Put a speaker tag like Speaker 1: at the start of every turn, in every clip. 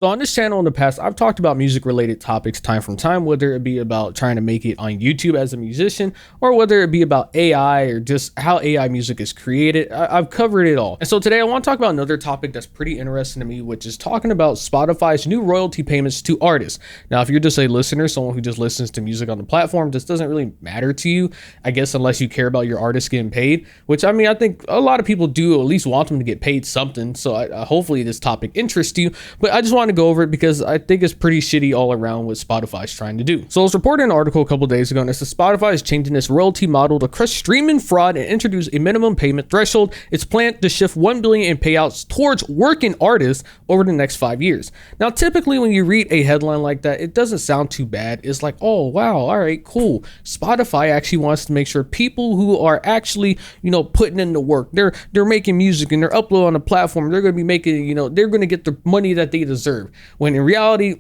Speaker 1: So on this channel in the past, I've talked about music related topics time from time, whether it be about trying to make it on YouTube as a musician, or whether it be about AI or just how AI music is created. I've covered it all. And so today I want to talk about another topic that's pretty interesting to me, which is talking about Spotify's new royalty payments to artists. Now, if you're just a listener, someone who just listens to music on the platform, this doesn't really matter to you, I guess, unless you care about your artist getting paid, which I mean, I think a lot of people do at least want them to get paid something. So hopefully this topic interests you, but I just want to go over it because I think it's pretty shitty all around what Spotify's trying to do. So I was reporting an article a couple days ago, and it says Spotify is changing its royalty model to crush streaming fraud and introduce a minimum payment threshold. It's planned to shift $1 billion in payouts towards working artists over the next 5 years. Now, typically when you read a headline like that, it doesn't sound too bad. It's like, oh wow, all right, cool. Spotify actually wants to make sure people who are actually, putting in the work, they're making music and they're uploading on the platform, they're going to be making, they're going to get the money that they deserve. When in reality,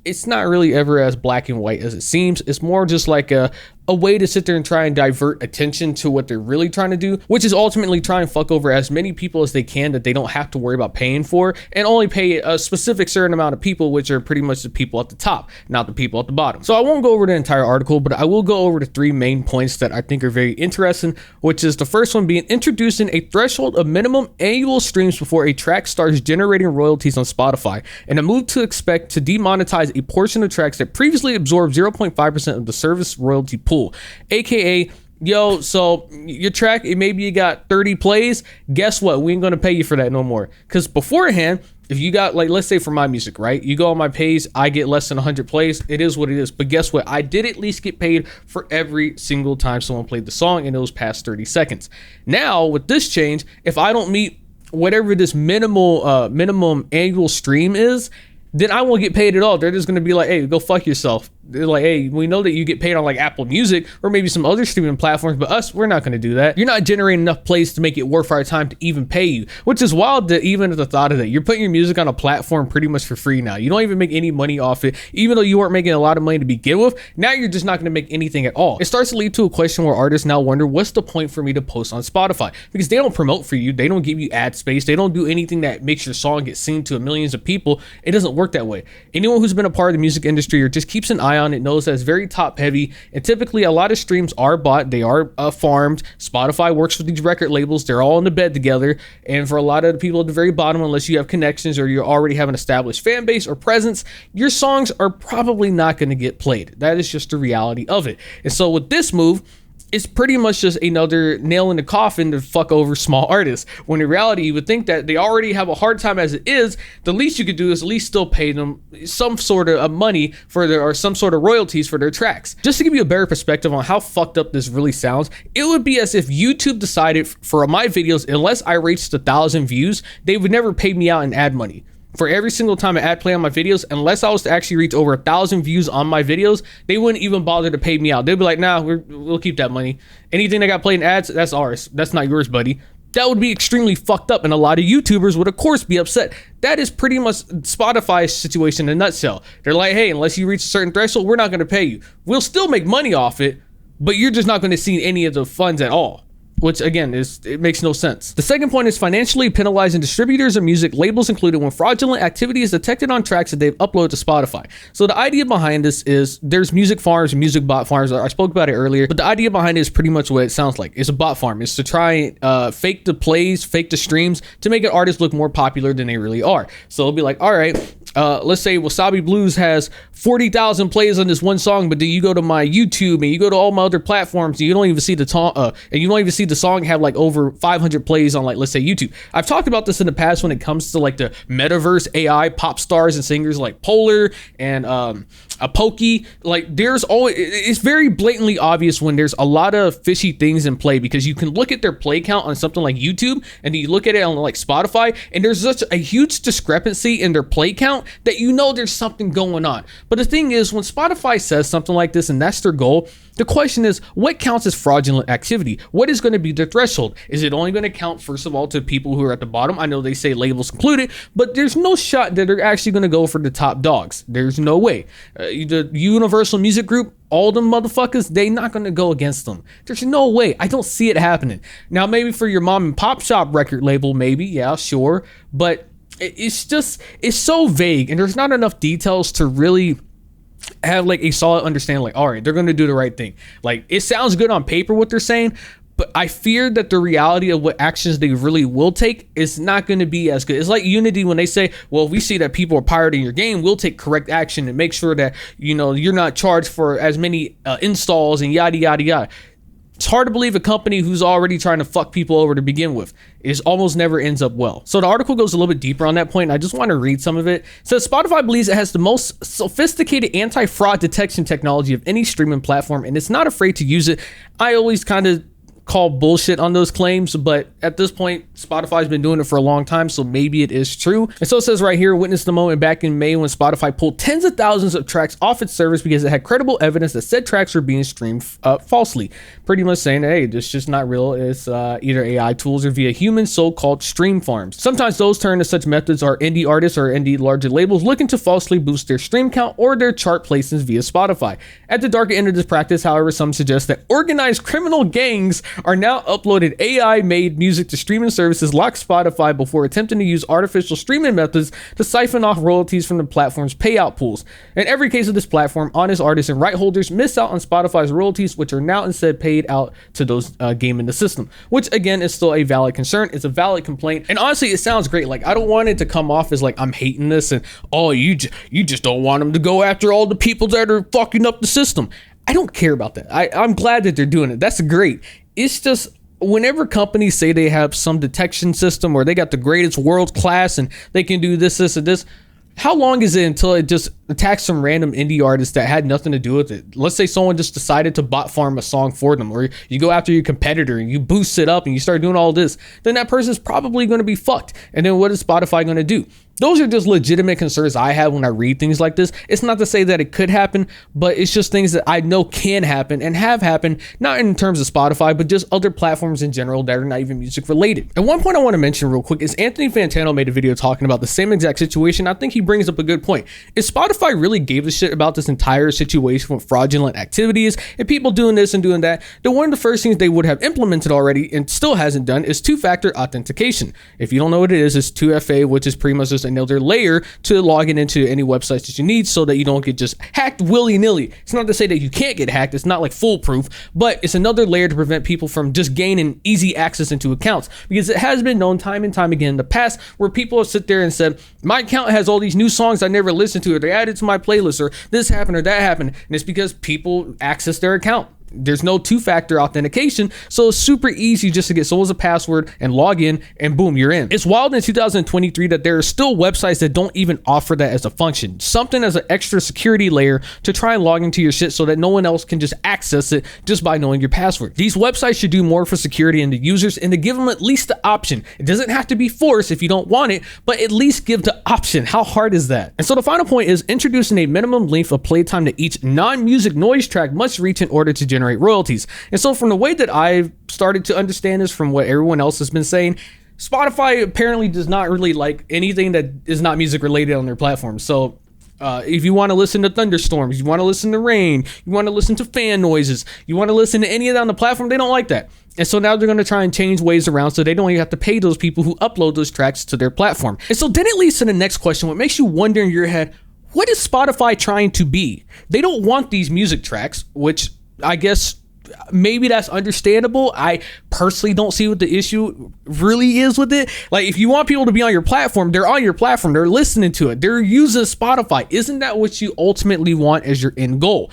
Speaker 1: it's not really ever as black and white as it seems. It's more just like a way to sit there and try and divert attention to what they're really trying to do, which is ultimately try and fuck over as many people as they can that they don't have to worry about paying for, and only pay a specific certain amount of people, which are pretty much the people at the top, not the people at the bottom. So I won't go over the entire article, but I will go over the three main points that I think are very interesting, which is the first one being introducing a threshold of minimum annual streams before a track starts generating royalties on Spotify, and a move to expect to demonetize a portion of tracks that previously absorbed 0.5% of the service royalty pool. AKA, so your track, maybe you got 30 plays, guess what, we ain't gonna pay you for that no more. Because beforehand, if you got, like, let's say for my music, right, you go on my page, I get less than 100 plays, it is what it is. But guess what, I did at least get paid for every single time someone played the song in those past 30 seconds. Now with this change, if I don't meet whatever this minimum annual stream is, then I won't get paid at all. They're just going to be like, hey, go fuck yourself. They're like, hey, we know that you get paid on like Apple Music or maybe some other streaming platforms, but us, we're not going to do that. You're not generating enough plays to make it worth our time to even pay you, which is wild that even at the thought of that, you're putting your music on a platform pretty much for free now. You don't even make any money off it, even though you weren't making a lot of money to begin with. Now you're just not going to make anything at all. It starts to lead to a question where artists now wonder, what's the point for me to post on Spotify? Because they don't promote for you. They don't give you ad space. They don't do anything that makes your song get seen to millions of people. It doesn't work that way. Anyone who's been a part of the music industry or just keeps an eye on it knows that it's very top heavy, and typically a lot of streams are bought, they are farmed. Spotify works with these record labels, they're all in the bed together, and for a lot of the people at the very bottom, unless you have connections or you already have an established fan base or presence, your songs are probably not going to get played. That is just the reality of it. And so with this move, it's pretty much just another nail in the coffin to fuck over small artists. When in reality, you would think that they already have a hard time as it is. The least you could do is at least still pay them some sort of money for their, or some sort of royalties for their tracks. Just to give you a better perspective on how fucked up this really sounds, it would be as if YouTube decided for my videos, unless I reached 1,000 views, they would never pay me out in ad money. For every single time an ad play on my videos, unless I was to actually reach over 1,000 views on my videos, they wouldn't even bother to pay me out. They'd be like, nah, we'll keep that money. Anything that got played in ads, that's ours. That's not yours, buddy. That would be extremely fucked up, and a lot of YouTubers would of course be upset. That is pretty much Spotify's situation in a nutshell. They're like, hey, unless you reach a certain threshold, we're not going to pay you. We'll still make money off it, but you're just not going to see any of the funds at all. Which again, it makes no sense. The second point is financially penalizing distributors of music, labels included, when fraudulent activity is detected on tracks that they've uploaded to Spotify. So the idea behind this is there's music farms and music bot farms. I spoke about it earlier, but the idea behind it is pretty much what it sounds like. It's a bot farm. It's to try and fake the plays, fake the streams to make an artist look more popular than they really are. So it'll be like, all right, let's say Wasabi Blues has 40,000 plays on this one song, but then you go to my YouTube and you go to all my other platforms and you don't even see the song have like over 500 plays on, like, let's say YouTube. I've talked about this in the past when it comes to like the metaverse AI pop stars and singers like Polar and a Pokey. Like, there's always, it's very blatantly obvious when there's a lot of fishy things in play, because you can look at their play count on something like YouTube and then you look at it on like Spotify, and there's such a huge discrepancy in their play count that you know there's something going on. But the thing is, when Spotify says something like this and that's their goal, the question is, what counts as fraudulent activity? What is going to be the threshold? Is it only going to count, first of all, to people who are at the bottom? I know they say labels included, but there's no shot that they're actually going to go for the top dogs. There's no way. The Universal Music Group, all them motherfuckers, they not going to go against them. There's no way. I don't see it happening. Now, maybe for your mom and pop shop record label, maybe, yeah, sure. But it's so vague, and there's not enough details to really have like a solid understanding. Like, all right, they're going to do the right thing. Like, it sounds good on paper what they're saying, but I fear that the reality of what actions they really will take is not going to be as good. It's like Unity when they say, well, if we see that people are pirating your game, we'll take correct action and make sure that, you know, you're not charged for as many installs and yada, yada, yada. It's hard to believe a company who's already trying to fuck people over to begin with. It almost never ends up well. So the article goes a little bit deeper on that point, and I just want to read some of it. It says Spotify believes it has the most sophisticated anti-fraud detection technology of any streaming platform, and it's not afraid to use it. I always kind of call bullshit on those claims, but at this point, Spotify's been doing it for a long time, so maybe it is true. And so it says right here, witness the moment back in May when Spotify pulled tens of thousands of tracks off its service because it had credible evidence that said tracks were being streamed falsely. Pretty much saying, hey, this is just not real. It's either AI tools or via human so-called stream farms. Sometimes those turned to such methods are indie artists or indie larger labels looking to falsely boost their stream count or their chart placements via Spotify. At the darker end of this practice, however, some suggest that organized criminal gangs are now uploaded AI-made music to streaming services like Spotify before attempting to use artificial streaming methods to siphon off royalties from the platform's payout pools. In every case of this platform, honest artists and right holders miss out on Spotify's royalties, which are now instead paid out to those gaming the system, which again is still a valid concern. It's a valid complaint, and honestly, it sounds great. Like, I don't want it to come off as like I'm hating this and oh, you just don't want them to go after all the people that are fucking up the system. I don't care about that. I'm glad that they're doing it. That's great. It's just whenever companies say they have some detection system or they got the greatest world class and they can do this, this, and this, how long is it until it just attacks some random indie artist that had nothing to do with it? Let's say someone just decided to bot farm a song for them, or you go after your competitor and you boost it up and you start doing all this, then that person's probably going to be fucked. And then what is Spotify going to do? Those are just legitimate concerns I have when I read things like this. It's not to say that it could happen, but it's just things that I know can happen and have happened, not in terms of Spotify, but just other platforms in general that are not even music related. And one point I want to mention real quick is Anthony Fantano made a video talking about the same exact situation. I think he brings up a good point. If Spotify really gave a shit about this entire situation with fraudulent activities and people doing this and doing that, then one of the first things they would have implemented already and still hasn't done is two-factor authentication. If you don't know what it is, it's 2FA, which is pretty much just another layer to log into any websites that you need so that you don't get just hacked willy-nilly. It's not to say that you can't get hacked. It's not like foolproof, but it's another layer to prevent people from just gaining easy access into accounts, because it has been known time and time again in the past where people have sit there and said, my account has all these new songs I never listened to, or they added to my playlist, or this happened or that happened. And it's because people access their account. There's no two-factor authentication, so it's super easy just to get someone's a password and log in, and boom, you're in. It's wild in 2023 that there are still websites that don't even offer that as a function, something as an extra security layer to try and log into your shit so that no one else can just access it just by knowing your password. These websites should do more for security and the users, and to give them at least the option. It doesn't have to be forced if you don't want it, but at least give the option. How hard is that? And so the final point is introducing a minimum length of playtime that each non-music noise track must reach in order to generate royalties. And so from the way that I've started to understand this, from what everyone else has been saying, Spotify apparently does not really like anything that is not music related on their platform. So if you want to listen to thunderstorms, you want to listen to rain, you want to listen to fan noises, you want to listen to any of that on the platform, they don't like that. And so now they're going to try and change ways around so they don't even have to pay those people who upload those tracks to their platform. And so then it leads to the next question. What makes you wonder in your head, what is Spotify trying to be? They don't want these music tracks, which I guess maybe that's understandable. I personally don't see what the issue really is with it. Like, if you want people to be on your platform, they're on your platform, they're listening to it, they're using Spotify. Isn't that what you ultimately want as your end goal?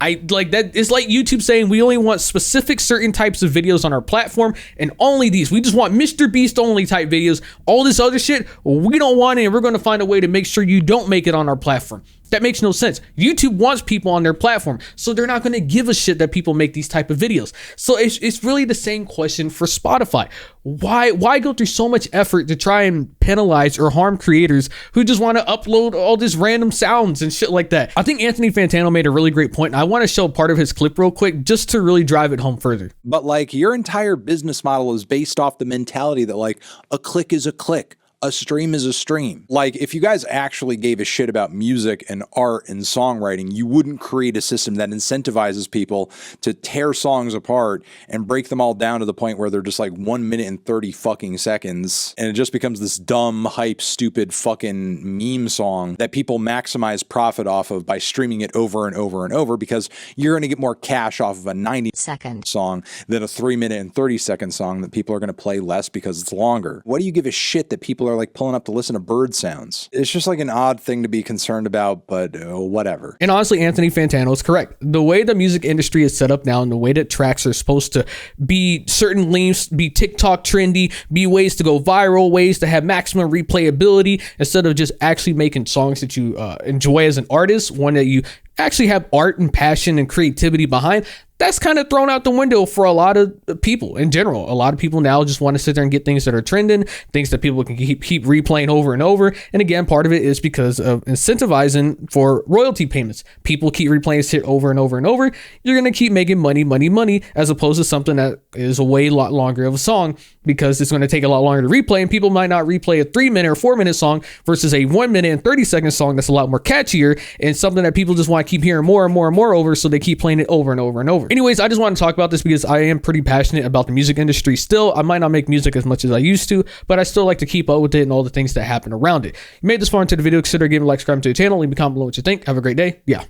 Speaker 1: I like that. It's like YouTube saying we only want specific certain types of videos on our platform, and only these. We just want Mr. Beast only type videos. All this other shit, we don't want it, and we're going to find a way to make sure you don't make it on our platform. That makes no sense. YouTube wants people on their platform, so they're not going to give a shit that people make these type of videos. So it's really the same question for Spotify. Why go through so much effort to try and penalize or harm creators who just want to upload all this random sounds and shit like that? I think Anthony Fantano made a really great point, and I want to show part of his clip real quick just to really drive it home further.
Speaker 2: But like, your entire business model is based off the mentality that like a click is a click. A stream is a stream. Like, if you guys actually gave a shit about music and art and songwriting, you wouldn't create a system that incentivizes people to tear songs apart and break them all down to the point where they're just like 1 minute and 30 fucking seconds. And it just becomes this dumb, hype, stupid fucking meme song that people maximize profit off of by streaming it over and over and over, because you're going to get more cash off of a 90-second song than a 3 minute and 30-second song that people are going to play less because it's longer. What do you give a shit that people are like pulling up to listen to bird sounds? It's just like an odd thing to be concerned about, but whatever.
Speaker 1: And honestly, Anthony Fantano is correct. The way the music industry is set up now and the way that tracks are supposed to be certain lengths, be TikTok trendy, be ways to go viral, ways to have maximum replayability, instead of just actually making songs that you enjoy as an artist, one that you actually have art and passion and creativity behind. That's kind of thrown out the window for a lot of people in general. A lot of people now just want to sit there and get things that are trending, things that people can keep replaying over and over. And again, part of it is because of incentivizing for royalty payments. People keep replaying shit over and over and over. You're going to keep making money, as opposed to something that is a way lot longer of a song, because it's going to take a lot longer to replay, and people might not replay a 3 minute or 4 minute song versus a 1 minute and 30-second song that's a lot more catchier and something that people just want to keep hearing more and more and more over, so they keep playing it over and over and over. Anyways, I just want to talk about this because I am pretty passionate about the music industry still. I might not make music as much as I used to, but I still like to keep up with it and all the things that happen around it. You made this far into the video, consider giving a like, subscribe to the channel, leave a comment below what you think. Have a great day. Yeah.